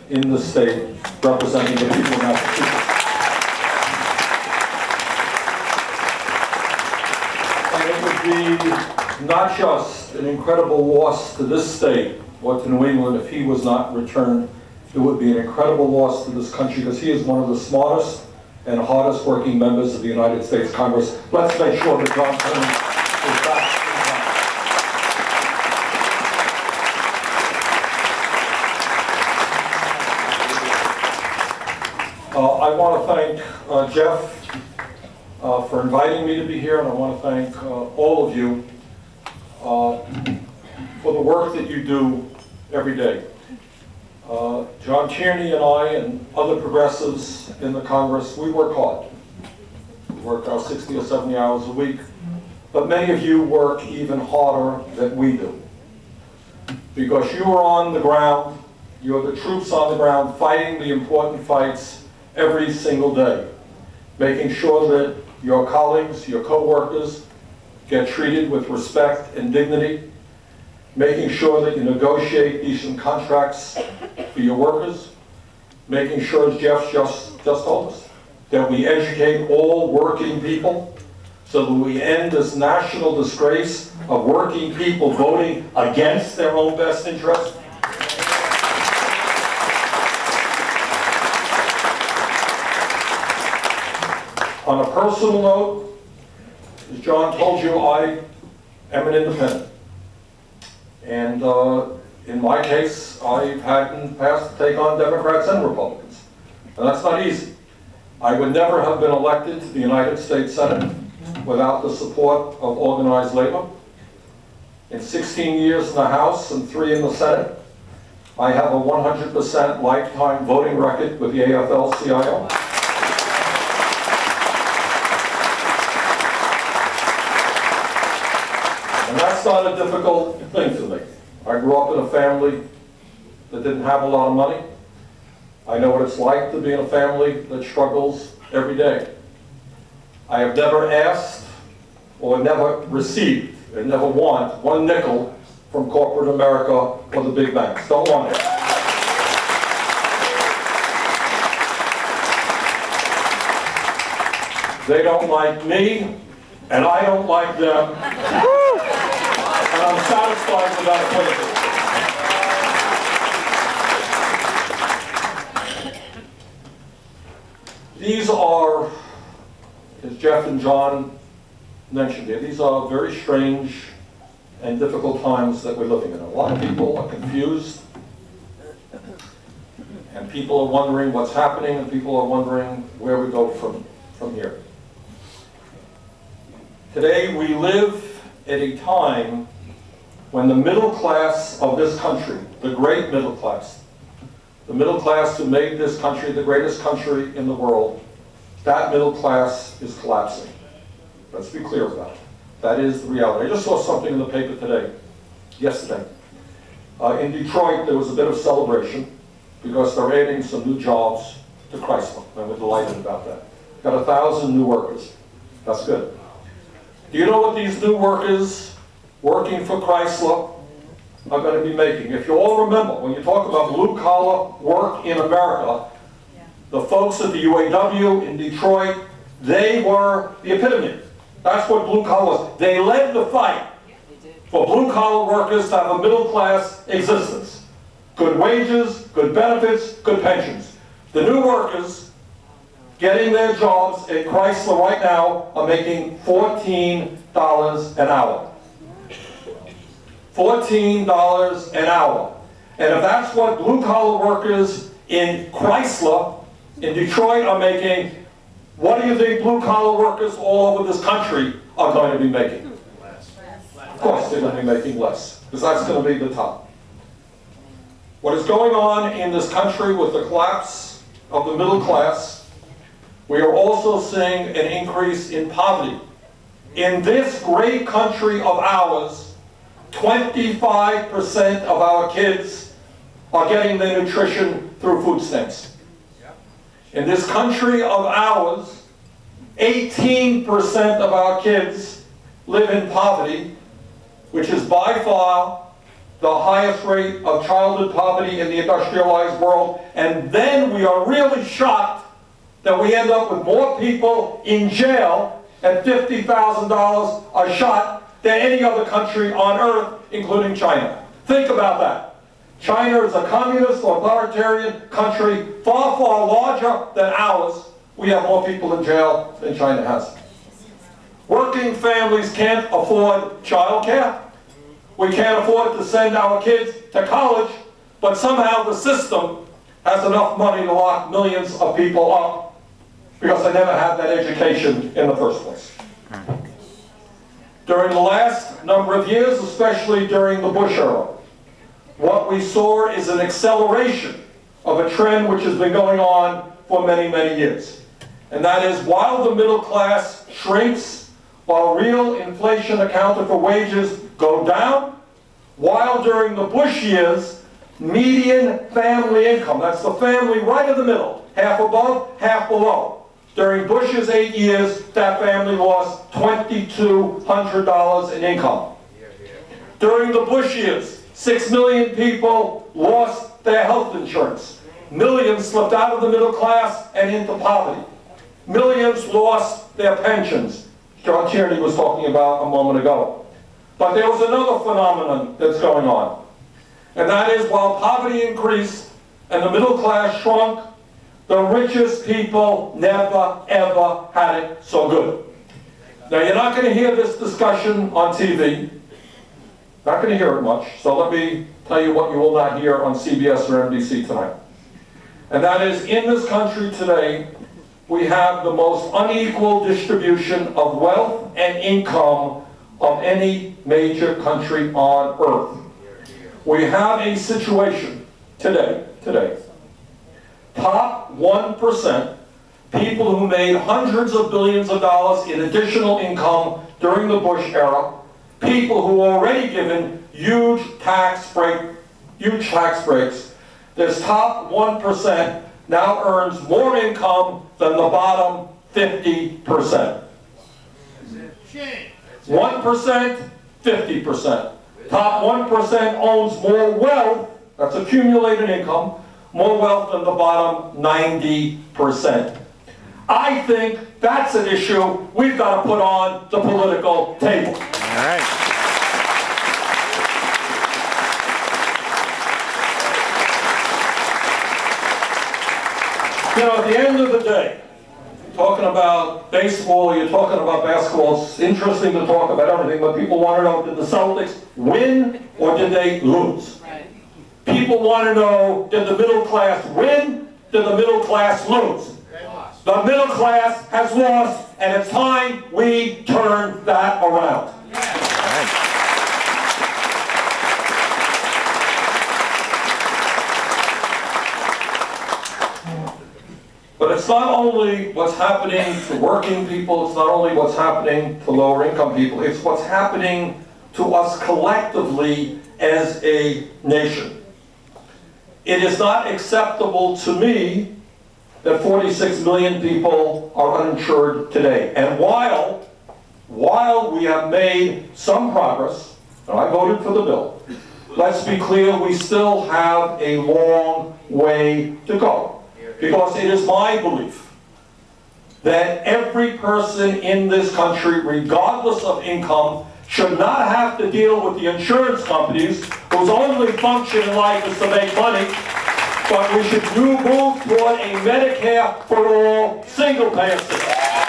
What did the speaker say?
in the state representing the people of Massachusetts. And it would be not just an incredible loss to this state or to New England if he was not returned. It would be an incredible loss to this country because he is one of the smartest and hardest working members of the United States Congress. Let's make sure that John Tierney is back. I want to thank Jeff for inviting me to be here, and I want to thank all of you for the work that you do every day. John Tierney and I and other progressives in the Congress, we work hard. We work our 60 or 70 hours a week, but many of you work even harder than we do. Because you are on the ground, you're the troops on the ground fighting the important fights every single day, making sure that your colleagues, your co-workers get treated with respect and dignity, making sure that you negotiate decent contracts for your workers, making sure, as Jeff just told us, that we educate all working people so that we end this national disgrace of working people voting against their own best interest. On a personal note, as John told you, I am an independent. And in my case, I've had in the past to take on Democrats and Republicans. And that's not easy. I would never have been elected to the United States Senate without the support of organized labor. In 16 years in the House and 3 in the Senate, I have a 100% lifetime voting record with the AFL-CIO. And that's not a difficult thing for me. I grew up in a family that didn't have a lot of money. I know what it's like to be in a family that struggles every day. I have never asked or never received and never want 1 nickel from corporate America or the big banks. Don't want it. They don't like me, and I don't like them. And I'm satisfied with that appointment. These are, as Jeff and John mentioned here, these are very strange and difficult times that we're living in. A lot of people are confused, and people are wondering what's happening, and people are wondering where we go from here. Today we live at a time when the middle class of this country, the great middle class, the middle class who made this country the greatest country in the world, that middle class is collapsing. Let's be clear about it. That is the reality. I just saw something in the paper yesterday. In Detroit, there was a bit of celebration because they're adding some new jobs to Chrysler, and we're delighted about that. Got 1,000 new workers. That's good. Do you know what these new workers working for Chrysler are going to be making? If you all remember, when you talk about blue-collar work in America, the folks at the UAW in Detroit, they were the epitome. That's what blue-collar was. They led the fight for blue-collar workers to have a middle-class existence. Good wages, good benefits, good pensions. The new workers getting their jobs at Chrysler right now are making $14 an hour. $14 an hour. And if that's what blue-collar workers in Chrysler in Detroit are making, what do you think blue-collar workers all over this country are going to be making? Less. Of course they're going to be making less, because that's going to be the top. What is going on in this country with the collapse of the middle class, we are also seeing an increase in poverty. In this great country of ours, 25% of our kids are getting their nutrition through food stamps. In this country of ours, 18% of our kids live in poverty, which is by far the highest rate of childhood poverty in the industrialized world, and then we are really shocked that we end up with more people in jail at $50,000 a shot than any other country on earth, including China. Think about that. China is a communist, authoritarian country, far, far larger than ours. We have more people in jail than China has. Working families can't afford child care. We can't afford to send our kids to college, but somehow the system has enough money to lock millions of people up because they never had that education in the first place. During the last number of years, especially during the Bush era, what we saw is an acceleration of a trend which has been going on for many, many years. And that is, while the middle class shrinks, while real inflation accounted for wages go down, while during the Bush years, median family income, that's the family right in the middle, half above, half below. During Bush's 8 years, that family lost $2,200 in income. During the Bush years, 6 million people lost their health insurance. Millions slipped out of the middle class and into poverty. Millions lost their pensions. John Tierney was talking about a moment ago. But there was another phenomenon that's going on. And that is, while poverty increased and the middle class shrunk, the richest people never, ever had it so good. Now, you're not going to hear this discussion on TV. Not going to hear it much. So let me tell you what you will not hear on CBS or NBC tonight. And that is, in this country today, we have the most unequal distribution of wealth and income of any major country on earth. We have a situation today, top 1%, people who made hundreds of billions of dollars in additional income during the Bush era, people who were already given huge tax breaks. This top 1% now earns more income than the bottom 50%. 1%, 50%. Top 1% owns more wealth, that's accumulated income, more wealth than the bottom 90%. I think that's an issue we've got to put on the political table. All right. You know, at the end of the day, talking about baseball, you're talking about basketball, it's interesting to talk about everything, but people want to know, did the Celtics win or did they lose? Right. People want to know, did the middle class win? Did the middle class lose? The middle class has lost, and it's time we turn that around. But it's not only what's happening to working people, it's not only what's happening to lower income people, it's what's happening to us collectively as a nation. It is not acceptable to me that 46 million people are uninsured today. And while we have made some progress, and I voted for the bill, let's be clear, we still have a long way to go. Because it is my belief that every person in this country, regardless of income, should not have to deal with the insurance companies whose only function in life is to make money, but we should move toward a Medicare for all single payer system.